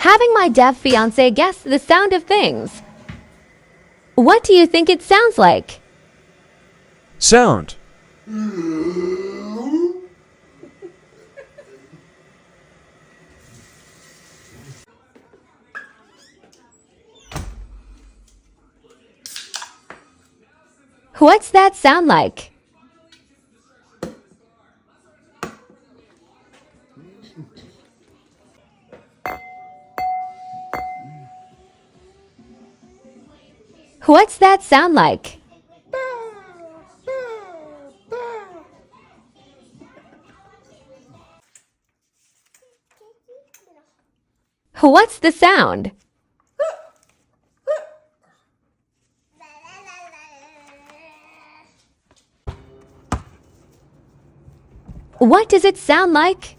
Having my deaf fiance guess the sound of things. What do you think it sounds like? Sound. What's that sound like? What's that sound like? What's the sound? What does it sound like?